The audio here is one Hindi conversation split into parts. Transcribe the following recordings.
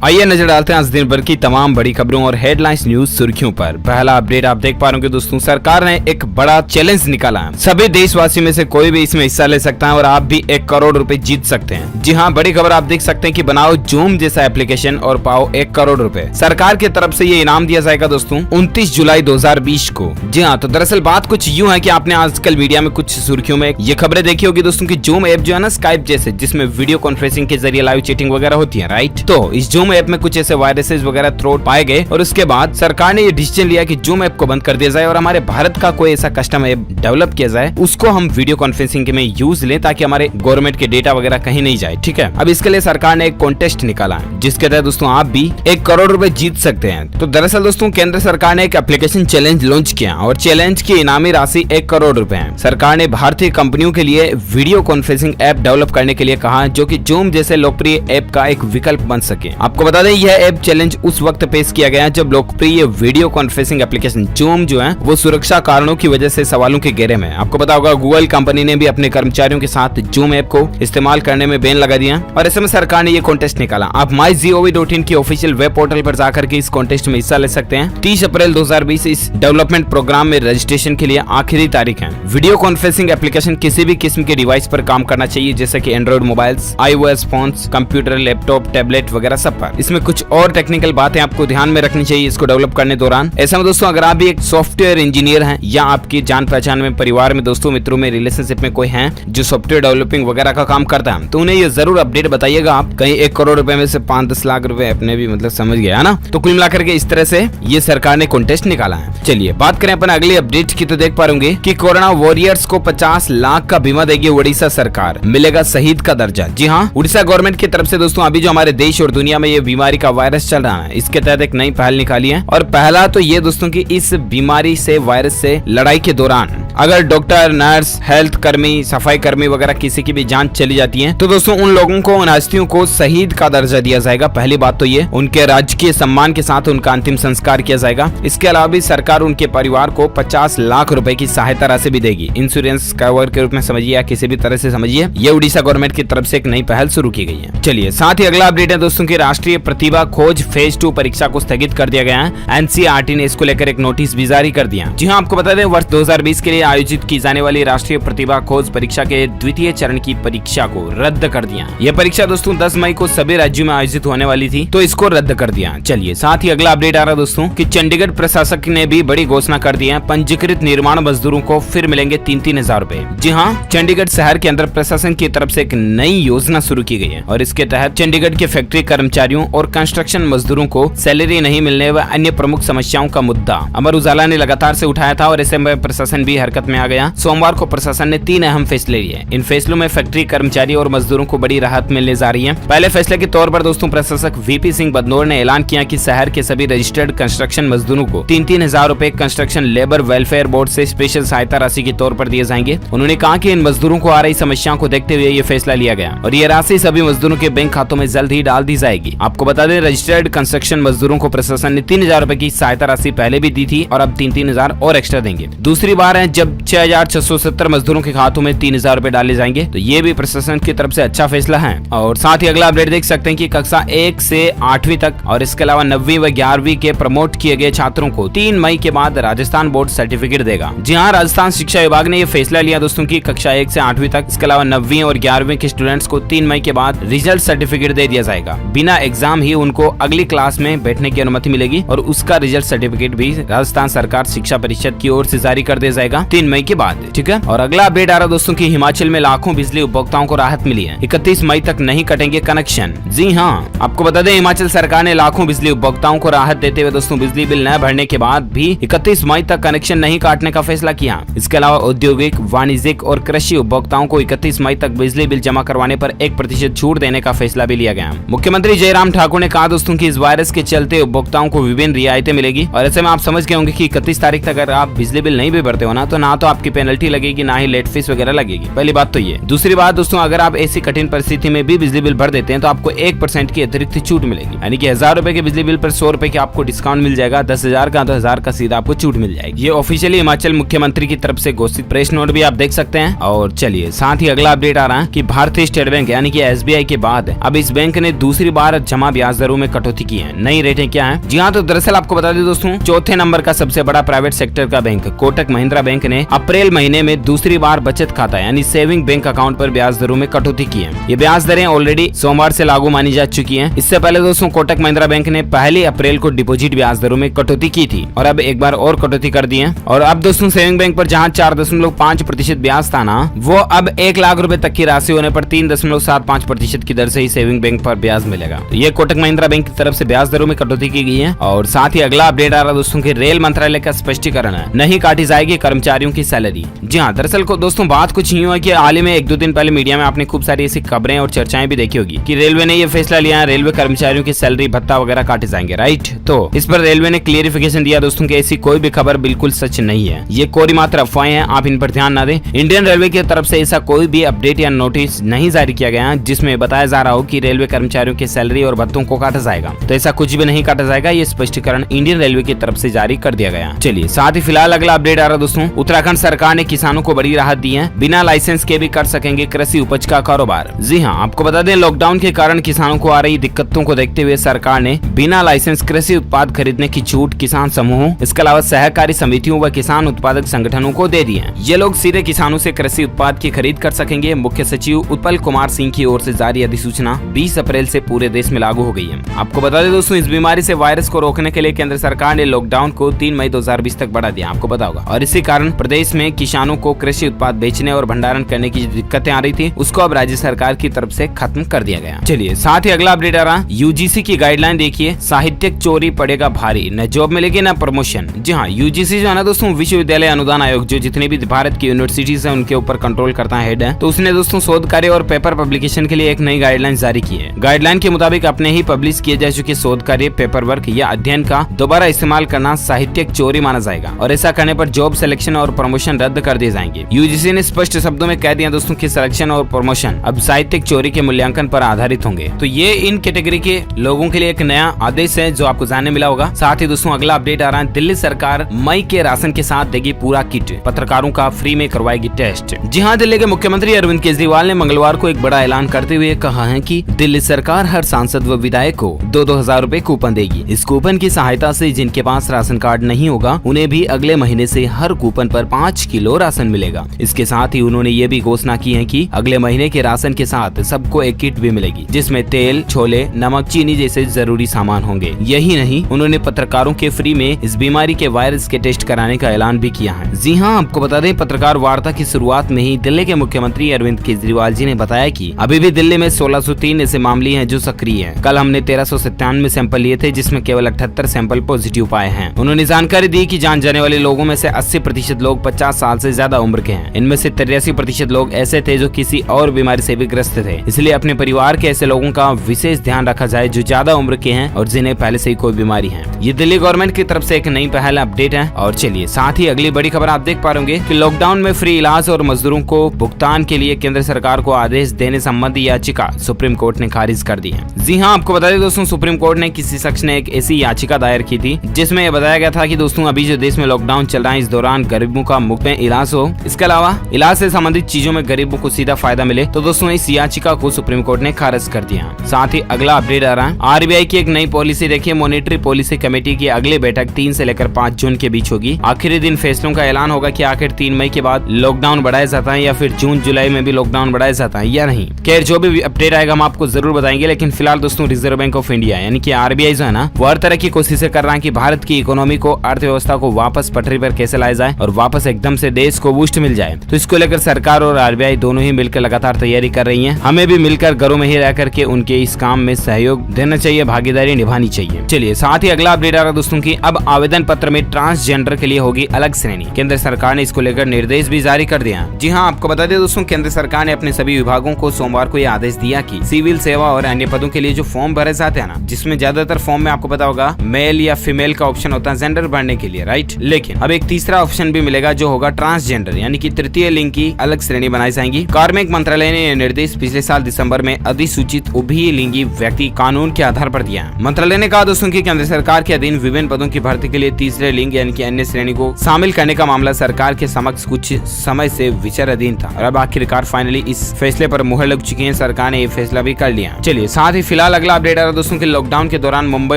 आइए नजर डालते हैं आज दिन भर की तमाम बड़ी खबरों और हेडलाइंस न्यूज सुर्खियों पर। पहला अपडेट आप देख पा रहे होंगे दोस्तों, सरकार ने एक बड़ा चैलेंज निकाला है। सभी देशवासी में से कोई भी इसमें हिस्सा ले सकता है और आप भी 1 करोड़ रुपए जीत सकते हैं। जी हाँ, बड़ी खबर आप देख सकते हैं कि बनाओ जूम जैसा एप्लीकेशन और पाओ 1 करोड़ रुपए। सरकार की तरफ से ये इनाम दिया जाएगा दोस्तों 29 जुलाई 2020 को। जी हाँ, तो दरअसल बात कुछ यूँ है कि आपने आजकल मीडिया में कुछ सुर्खियों में ये खबरें देखी होगी दोस्तों की जूम ऐप जो है ना स्काइप जैसे, जिसमें वीडियो कॉन्फ्रेंसिंग के जरिए लाइव चैटिंग वगैरह होती है, राइट। तो इस जूम ऐप में कुछ ऐसे वायरसेस वगैरह थ्रो पाए गए और उसके बाद सरकार ने ये डिसीजन लिया कि जूम ऐप को बंद कर दिया जाए और हमारे भारत का कोई ऐसा कस्टम ऐप डेवलप किया जाए, उसको हम वीडियो कॉन्फ्रेंसिंग के में यूज लें ताकि हमारे गवर्नमेंट के डेटा वगैरह कहीं नहीं जाए। ठीक है, अब इसके लिए सरकार ने एक कॉन्टेस्ट निकाला है जिसके तहत दोस्तों आप भी 1 करोड़ रुपए जीत सकते हैं। तो दरअसल दोस्तों केंद्र सरकार ने एक एप्लीकेशन चैलेंज लॉन्च किया और चैलेंज की इनामी राशि 1 करोड़ रुपए है। सरकार ने भारतीय कंपनियों के लिए वीडियो कॉन्फ्रेंसिंग ऐप डेवलप करने के लिए कहा जो कि जूम जैसे लोकप्रिय ऐप का एक विकल्प बन सके। आपको बता दें यह ऐप चैलेंज उस वक्त पेश किया गया जब लोकप्रिय वीडियो कॉन्फ्रेंसिंग एप्लीकेशन जूम जो है वो सुरक्षा कारणों की वजह से सवालों के घेरे में। आपको पता होगा गूगल कंपनी ने भी अपने कर्मचारियों के साथ जूम ऐप को इस्तेमाल करने में बैन लगा दिया और ऐसे में सरकार ने ये कॉन्टेस्ट निकाला। आप mygov.in की ऑफिशियल वेब पोर्टल पर जाकर के इस कॉन्टेस्ट में हिस्सा ले सकते हैं। 30 अप्रैल 2020 इस डेवलपमेंट प्रोग्राम में रजिस्ट्रेशन के लिए आखिरी तारीख है। वीडियो कॉन्फ्रेंसिंग एप्लीकेशन किसी भी किस्म के डिवाइस पर काम करना चाहिए जैसे कि Android mobiles, iOS phones, computer, laptop, tablet वगैरह सब पर। इसमें कुछ और टेक्निकल बातें आपको ध्यान में रखनी चाहिए इसको डेवलप करने दौरान। ऐसा में दोस्तों अगर आप भी एक सॉफ्टवेयर इंजीनियर हैं या आपकी जान पहचान में, परिवार में, दोस्तों मित्रों में, रिलेशनशिप में कोई है जो सॉफ्टवेयर डेवलपिंग वगैरह का काम करता है तो उन्हें ये जरूर अपडेट बताइएगा। आप कहीं 1 करोड़ रुपए में से 5-10 लाख रुपए अपने भी मतलब समझ गया है ना। तो कुल मिलाकर के इस तरह से ये सरकार ने कॉन्टेस्ट निकाला है। चलिए बात करें अपन अगली अपडेट की, तो देख पा रहे कि कोरोना वॉरियर्स को 50 लाख का बीमा देगी उड़ीसा सरकार, मिलेगा शहीद का दर्जा। जी हाँ, उड़ीसा गवर्नमेंट की तरफ से दोस्तों अभी जो हमारे देश और दुनिया में ये बीमारी का वायरस चल रहा है इसके तहत एक नई पहल निकाली है। और पहला तो ये दोस्तों की इस बीमारी से, वायरस से लड़ाई के दौरान अगर डॉक्टर, नर्स, हेल्थ कर्मी, सफाई कर्मी वगैरह किसी की भी जान चली जाती है तो दोस्तों उन लोगों को, उन हस्तियों को शहीद का दर्जा दिया जाएगा। पहली बात तो ये उनके राजकीय सम्मान के साथ उनका अंतिम संस्कार किया जाएगा। इसके अलावा भी सरकार उनके परिवार को 50 लाख रुपए की सहायता राशि भी देगी। इंश्योरेंस कवर के रूप में समझिए या किसी भी तरह से समझिए, ये उड़ीसा गवर्नमेंट की तरफ से एक नई पहल शुरू की गई है। चलिए साथ ही अगला अपडेट है दोस्तों की राष्ट्रीय प्रतिभा खोज फेज 2 परीक्षा को स्थगित कर दिया गया है। एनसीईआरटी ने इसको लेकर एक नोटिस भी जारी कर दिया। जी हाँ, आपको बता दें वर्ष 2020 के लिए आयोजित की जाने वाली राष्ट्रीय प्रतिभा खोज परीक्षा के द्वितीय चरण की परीक्षा को रद्द कर दिया। यह परीक्षा दोस्तों 10 मई को सभी राज्यों में आयोजित होने वाली थी तो इसको रद्द कर दिया। चलिए साथ ही अगला अपडेट आ रहा दोस्तों कि चंडीगढ़ प्रशासक ने भी बड़ी घोषणा कर दी है। पंजीकृत निर्माण मजदूरों को फिर मिलेंगे 3-3 हजार रुपए। जी हाँ, चंडीगढ़ शहर के अंदर प्रशासन की तरफ से एक नई योजना शुरू की गई है और इसके तहत चंडीगढ़ के फैक्ट्री कर्मचारियों और कंस्ट्रक्शन मजदूरों को सैलरी नहीं मिलने व अन्य प्रमुख समस्याओं का मुद्दा अमर उजाला ने लगातार से उठाया था और ऐसे में प्रशासन भी हरकत में आ गया। सोमवार को प्रशासन ने 3 अहम फैसले लिए। इन फैसलों में फैक्ट्री कर्मचारी और मजदूरों को बड़ी राहत मिलने जा रही है। पहले फैसले के तौर पर दोस्तों प्रशासक वीपी सिंह बदनौर ने ऐलान किया कि शहर के सभी रजिस्टर्ड कंस्ट्रक्शन मजदूरों को 3-3 हजार रुपए कंस्ट्रक्शन लेबर वेलफेयर बोर्ड से स्पेशल सहायता राशि के तौर पर दिए जाएंगे। उन्होंने कहा कि इन मजदूरों को आ रही समस्याओं को देखते हुए ये फैसला लिया गया और ये राशि सभी मजदूरों के बैंक खातों में जल्द ही डाल दी जाएगी। आपको बता दें रजिस्टर्ड कंस्ट्रक्शन मजदूरों को प्रशासन ने 3,000 रुपए की सहायता राशि पहले भी दी थी और अब 3-3 हजार और एक्स्ट्रा देंगे। दूसरी बार है जब 6,670 मजदूरों के खातों में 3,000 रुपए डाले जाएंगे तो ये भी प्रशासन की तरफ से अच्छा फैसला है। और साथ ही अगला अपडेट देख सकते हैं कि कक्षा 1 से 8वीं तक और इसके अलावा 9वीं व 11वीं के प्रमोट किए गए छात्रों को 3 मई के बाद राजस्थान बोर्ड सर्टिफिकेट देगा। जी हाँ, राजस्थान शिक्षा विभाग ने ये फैसला लिया दोस्तों की कक्षा 1 से 8वीं तक, इसके अलावा 9वीं और 11वीं के स्टूडेंट्स को 3 मई के बाद रिजल्ट सर्टिफिकेट दे दिया जाएगा। बिना एग्जाम ही उनको अगली क्लास में बैठने की अनुमति मिलेगी और उसका रिजल्ट सर्टिफिकेट भी राजस्थान सरकार शिक्षा परिषद की ओर से जारी कर दिया जाएगा 3 मई के बाद। ठीक है, और अगला अपडेट आ रहा दोस्तों की हिमाचल में लाखों बिजली उपभोक्ताओं को राहत मिली है। 31 मई तक नहीं कटेंगे कनेक्शन। जी हाँ, आपको बता दें हिमाचल सरकार ने लाखों बिजली उपभोक्ताओं को राहत देते हुए दोस्तों बिजली बिल न भरने के बाद भी 31 मई तक कनेक्शन नहीं काटने का फैसला किया। इसके अलावा औद्योगिक, वाणिज्यिक और कृषि उपभोक्ताओं को 31 मई तक बिजली बिल जमा करवाने पर 1% छूट देने का फैसला भी लिया गया। मुख्यमंत्री जयराम ठाकुर ने कहा दोस्तों की इस वायरस के चलते उपभोक्ताओं को विभिन्न रियायतें मिलेगी और ऐसे में आप समझ गए होंगे कि 31 तारीख तक अगर आप बिजली बिल नहीं भी भरते हो ना तो आपकी पेनल्टी लगेगी, ना ही लेट फीस वगैरह लगेगी। पहली बात तो ये। दूसरी बात दोस्तों, अगर आप ऐसी कठिन परिस्थिति में भी बिजली बिल भर देते हैं तो आपको 1% की अतिरिक्त छूट मिलेगी, यानी कि 1000 रुपए के बिजली बिल पर 100 रुपए की आपको डिस्काउंट मिल जाएगा। 10,000 का तो 1000 का सीधा आपको छूट मिल जाएगी। ये ऑफिशियली हिमाचल मुख्यमंत्री की तरफ से घोषित प्रेस नोट भी आप देख सकते हैं। और चलिए साथ ही अगला अपडेट आ रहा है कि भारतीय स्टेट बैंक यानी कि SBI के बाद अब इस बैंक ने दूसरी बार जमा ब्याज दरों में कटौती की है। नई रेटें क्या है? जी हाँ, तो दरअसल आपको बता दें दोस्तों, चौथे नंबर का सबसे बड़ा प्राइवेट सेक्टर का बैंक कोटक महिंद्रा बैंक ने अप्रैल महीने में दूसरी बार बचत खाता यानी सेविंग बैंक अकाउंट पर ब्याज दरों में कटौती की है। ये ब्याज दरें ऑलरेडी सोमवार से लागू मानी जा चुकी हैं। इससे पहले दोस्तों कोटक महिंद्रा बैंक ने 1 अप्रैल को डिपॉजिट ब्याज दरों में कटौती की थी और अब एक बार और कटौती कर दी है। और अब दोस्तों सेविंग बैंक पर जहां 4.5% ब्याज था ना, वो अब 1 लाख रुपए तक की राशि होने पर 3.75% की दर से ही सेविंग बैंक पर ब्याज मिलेगा। तो ये कोटक महिंद्रा बैंक की तरफ से ब्याज दरों में कटौती की गई है। और साथ ही अगला अपडेट आ रहा दोस्तों की रेल मंत्रालय का स्पष्टीकरण है, नहीं काटी जाएगी कर्मचारियों की सैलरी। जी हाँ, दरअसल को दोस्तों बात कुछ यूं है कि हाल ही में 1-2 दिन पहले मीडिया में आपने खूब सारी ऐसी खबरें और चर्चाएं भी देखी होगी कि रेलवे ने ये फैसला लिया है, रेलवे कर्मचारियों की सैलरी भत्ता वगैरह काटे जाएंगे, राइट। तो इस पर रेलवे ने क्लियरिफिकेशन दिया दोस्तों कि ऐसी कोई भी खबर बिल्कुल सच नहीं है, ये कोरी मात्र अफवाहें हैं, आप इन पर ध्यान न दें। इंडियन रेलवे की तरफ से ऐसा कोई भी अपडेट या नोटिस नहीं जारी किया गया जिसमें बताया जा रहा हो कि रेलवे कर्मचारियों की सैलरी और भत्तों को काटा जाएगा। तो ऐसा कुछ भी नहीं काटा जाएगा, ये स्पष्टीकरण इंडियन रेलवे की तरफ से जारी कर दिया गया। चलिए साथ ही फिलहाल अगला अपडेट आ रहा दोस्तों, उत्तराखंड सरकार ने किसानों को बड़ी राहत दी है, बिना लाइसेंस के भी कर सकेंगे कृषि उपज का कारोबार। जी हाँ, आपको बता दें लॉकडाउन के कारण किसानों को आ रही दिक्कतों को देखते हुए सरकार ने बिना लाइसेंस कृषि उत्पाद खरीदने की छूट किसान समूहों, इसके अलावा सहकारी समितियों व किसान उत्पादक संगठनों को दे दी है। ये लोग सीधे किसानों से कृषि उत्पाद की खरीद कर सकेंगे। मुख्य सचिव उत्पल कुमार सिंह की ओर से जारी अधिसूचना 20 अप्रैल से पूरे देश में लागू हो गई है। आपको बता दें दोस्तों, इस बीमारी से वायरस को रोकने के लिए केंद्र सरकार ने लॉकडाउन को 3 मई 2020 तक बढ़ा दिया, आपको पता होगा। और इसी कारण प्रदेश में किसानों को कृषि उत्पाद बेचने और भंडारण करने की दिक्कतें आ रही थी, उसको अब राज्य सरकार की तरफ से खत्म कर दिया गया। चलिए साथ ही अगला अपडेट आ रहा, यूजीसी की गाइडलाइन देखिए, साहित्यिक चोरी पड़ेगा भारी, न जॉब मिलेगी न प्रमोशन। जी हाँ, यूजीसी जो है ना दोस्तों, विश्वविद्यालय अनुदान आयोग, जो जितने भी भारत की यूनिवर्सिटीज है उनके ऊपर कंट्रोल करता है, हेड है, तो उसने दोस्तों शोध कार्य और पेपर पब्लिकेशन के लिए एक नई गाइडलाइन जारी की है। गाइडलाइन के मुताबिक अपने ही पब्लिश किए जा चुके शोध कार्य, पेपर वर्क या अध्ययन का दोबारा इस्तेमाल करना साहित्यिक चोरी माना जाएगा और ऐसा करने पर जॉब सिलेक्शन और प्रमोशन रद्द कर दिए जाएंगे। यूजीसी ने स्पष्ट शब्दों में कह दिया दोस्तों कि सिलेक्शन और प्रमोशन अब साहित्यिक चोरी के मूल्यांकन पर आधारित होंगे। तो ये इन कैटेगरी के लोगों के लिए एक नया आदेश है जो आपको जानने मिला होगा। साथ ही दोस्तों अगला अपडेट आ रहा है, दिल्ली सरकार मई के राशन के साथ देगी पूरा किट, पत्रकारों का फ्री में करवाएगी टेस्ट। जी हाँ, दिल्ली के मुख्यमंत्री अरविंद केजरीवाल ने मंगलवार को एक बड़ा ऐलान करते हुए कहा है कि दिल्ली सरकार हर सांसद व विधायक को 2-2 हजार रूपए कूपन देगी। इस कूपन की सहायता से जिनके पास राशन कार्ड नहीं होगा उन्हें भी अगले महीने से हर कूपन पर 5 किलो राशन मिलेगा। इसके साथ ही उन्होंने ये भी घोषणा की है कि अगले महीने के राशन के साथ सबको एक किट भी मिलेगी जिसमें तेल, छोले, नमक, चीनी जैसे जरूरी सामान होंगे। यही नहीं, उन्होंने पत्रकारों के फ्री में इस बीमारी के वायरस के टेस्ट कराने का ऐलान भी किया है। जी हाँ, आपको बता दें पत्रकार वार्ता की शुरुआत में ही दिल्ली के मुख्यमंत्री अरविंद केजरीवाल जी ने बताया कि अभी भी दिल्ली में 1603 ऐसे मामले हैं जो सक्रिय हैं। कल हमने 1397 सैंपल लिए थे जिसमें केवल 78 सैंपल पॉजिटिव पाए हैं। उन्होंने जानकारी दी कि जान जाने वाले लोगों में से 80% लोग 50 साल से ज्यादा उम्र के हैं। इनमें से 83% लोग ऐसे थे जो किसी और बीमारी से भी ग्रस्त थे। इसलिए अपने परिवार के ऐसे लोगों का विशेष ध्यान रखा जाए जो ज्यादा उम्र के हैं और जिन्हें पहले से ही कोई बीमारी है। ये दिल्ली गवर्नमेंट की तरफ से एक नई पहल अपडेट है। और चलिए साथ ही अगली बड़ी खबर आप देख पा रहे होंगे कि लॉकडाउन में फ्री इलाज और मजदूरों को भुगतान के लिए केंद्र सरकार को आदेश देने संबंधी याचिका सुप्रीम कोर्ट ने खारिज कर दी है। जी हाँ, आपको बता दें दोस्तों, सुप्रीम कोर्ट ने किसी शख्स ने एक ऐसी याचिका दायर की थी जिसमें यह बताया गया था कि दोस्तों अभी जो देश में लॉकडाउन चल रहा है इस दौरान गरीबों का मुफ्त में इलाज हो, इसके अलावा इलाज से संबंधित चीजों में गरीबों को सीधा फायदा मिले। तो दोस्तों इस याचिका को सुप्रीम कोर्ट ने खारिज कर दिया। साथ ही अगला अपडेट आ रहा है, आरबीआई की एक नई पॉलिसी देखिए, मॉनेटरी पॉलिसी कमेटी की अगली बैठक 3 से लेकर 5 जून के बीच होगी। आखिरी दिन फैसलों का ऐलान होगा कि आखिर 3 मई के बाद लॉकडाउन बढ़ाया जाता है या फिर जून जुलाई में भी लॉकडाउन बढ़ाया जाता है या नहीं। खैर जो भी अपडेट आएगा हम आपको जरूर बताएंगे। लेकिन फिलहाल दोस्तों रिजर्व बैंक ऑफ इंडिया यानी कि आरबीआई जो है ना, वो हर तरह की कोशिशें कर रहा है कि भारत की इकोनॉमी को, अर्थव्यवस्था को वापस पटरी पर कैसे लाया जाए और वापस एकदम से देश को बूस्ट मिल जाए। तो इसको लेकर सरकार और आरबीआई दोनों ही मिलकर लगातार तैयारी कर रही है। हमें भी मिलकर घरों में ही रह करके उनके इस काम में सहयोग देना चाहिए, भागीदारी निभानी चाहिए। चलिए साथ ही अगला अपडेट आ रहा दोस्तों की अब आवेदन पत्र में ट्रांसजेंडर के लिए होगी अलग श्रेणी। केंद्र सरकार ने इसको लेकर निर्देश भी जारी कर दिया। जी हाँ, आपको बता दें दोस्तों, केंद्र सरकार ने अपने सभी विभागों को सोमवार को यह आदेश दिया कि सिविल सेवा और अन्य पदों के लिए जो फॉर्म भरे जाते हैं ना, जिसमें ज्यादातर फॉर्म में आपको पता होगा मेल या फीमेल का ऑप्शन होता है जेंडर भरने के लिए, राइट। लेकिन अब एक तीसरा ऑप्शन भी मिलेगा जो होगा ट्रांसजेंडर यानी कि तृतीय लिंग की अलग श्रेणी बनाई जाएगी। कार्मिक मंत्रालय ने यह निर्देश पिछले साल दिसंबर में अधिसूचित उभय लिंगी व्यक्ति कानून के आधार पर दिया। मंत्रालय ने कहा दोस्तों की केंद्र सरकार के अधीन विभिन्न पदों की भर्ती के लिए तीसरे लिंग यानी कि अन्य श्रेणी को शामिल करने का मामला सरकार के समक्ष कुछ समय से विचाराधीन था और अब आखिरकार फाइनली इस फैसले पर मुहर लग चुकी है। सरकार ने ये फैसला भी कर लिया। चलिए साथ ही फिलहाल फिलहाल अगला अपडेट आ रहा है दोस्तों कि लॉकडाउन के दौरान मुंबई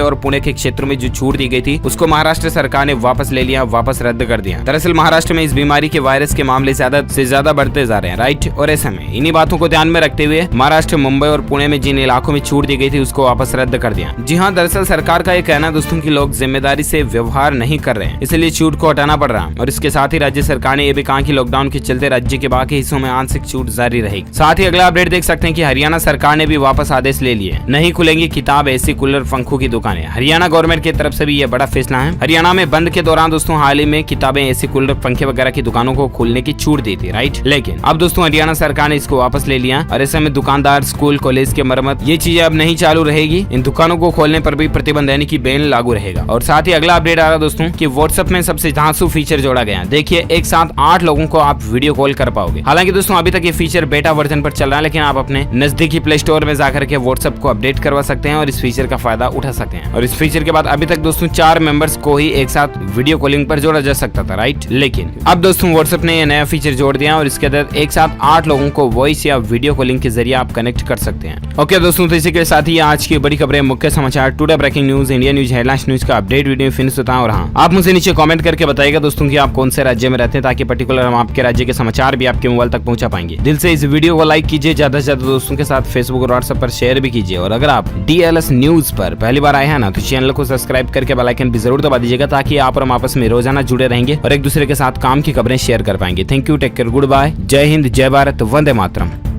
और पुणे के क्षेत्रों में जो छूट दी गई थी उसको महाराष्ट्र सरकार ने वापस ले लिया, वापस रद्द कर दिया। दरअसल महाराष्ट्र में इस बीमारी के वायरस के मामले ज्यादा से ज्यादा बढ़ते जा रहे हैं, राइट। और ऐसे में इन्हीं बातों को ध्यान में रखते हुए महाराष्ट्र, मुंबई और पुणे में जिन इलाकों में छूट दी गई थी उसको वापस रद्द कर दिया। जी हाँ, दरअसल सरकार का ये कहना है दोस्तों कि लोग जिम्मेदारी से व्यवहार नहीं कर रहे हैं, इसलिए छूट को हटाना पड़ रहा है। और इसके साथ ही राज्य सरकार ने यह भी कहा कि लॉकडाउन के चलते राज्य के बाकी हिस्सों में आंशिक छूट जारी रहेगी। साथ ही अगला अपडेट देख सकते हैं कि हरियाणा सरकार ने भी वापस आदेश ले लिए, नहीं खुलेंगी किताब, एसी, कूलर, पंखों की दुकानें। हरियाणा गवर्नमेंट की तरफ से भी यह बड़ा फैसला है। हरियाणा में बंद के दौरान दोस्तों हाल ही में किताबें, एसी, कूलर, पंखे वगैरह की दुकानों को खोलने की छूट दी थी, राइट। लेकिन अब दोस्तों हरियाणा सरकार ने इसको वापस ले लिया और ऐसे में दुकानदार, स्कूल, कॉलेज के मरम्मत, ये चीजें अब नहीं चालू रहेगी। इन दुकानों को खोलने पर भी प्रतिबंध यानी कि बैन लागू रहेगा। और साथ ही अगला अपडेट आ रहा दोस्तों कि व्हाट्सएप में सबसे धांसू फीचर जोड़ा गया। देखिए, एक साथ 8 लोगों को आप वीडियो कॉल कर पाओगे। हालांकि दोस्तों अभी तक ये फीचर बेटा वर्जन पर चल रहा है, लेकिन आप अपने नजदीकी प्ले स्टोर में जाकर के व्हाट्सएप को अपडेट करवा सकते हैं और इस फीचर का फायदा उठा सकते हैं। और इस फीचर के बाद अभी तक दोस्तों 4 मेंबर्स को ही एक साथ वीडियो कॉलिंग पर जोड़ा जा सकता था, राइट। लेकिन अब दोस्तों व्हाट्सएप ने यह नया फीचर जोड़ दिया और इसके तहत एक साथ 8 लोगों को वॉइस या वीडियो कॉलिंग के जरिए आप कनेक्ट कर सकते हैं। ओके दोस्तों, तो इसी के साथ ही आज की बड़ी खबरें, मुख्य समाचार, today breaking news, India news, headlines news का अपडेट वीडियो फिनिश होता है। और हाँ, आप मुझे नीचे कमेंट करके बताइएगा दोस्तों कि आप कौन से राज्य में रहते हैं, ताकि पर्टिकुलर हम आपके राज्य के समाचार भी आपके मोबाइल तक पहुंचा पाएंगे। दिल से इस वीडियो को लाइक कीजिए, ज्यादा से ज्यादा दोस्तों के साथ फेसबुक और व्हाट्सएप पर शेयर भी कीजिए। और अगर आप DLS न्यूज पर पहली बार आए हैं ना, तो चैनल को सब्सक्राइब करके बेल आइकन भी जरूर दबा दीजिएगा, ताकि आप और हम आपस में रोजाना जुड़े रहेंगे और एक दूसरे के साथ काम की खबरें शेयर कर पाएंगे। Thank you, take care, goodbye, जय हिंद, जय भारत, वंदे मातरम।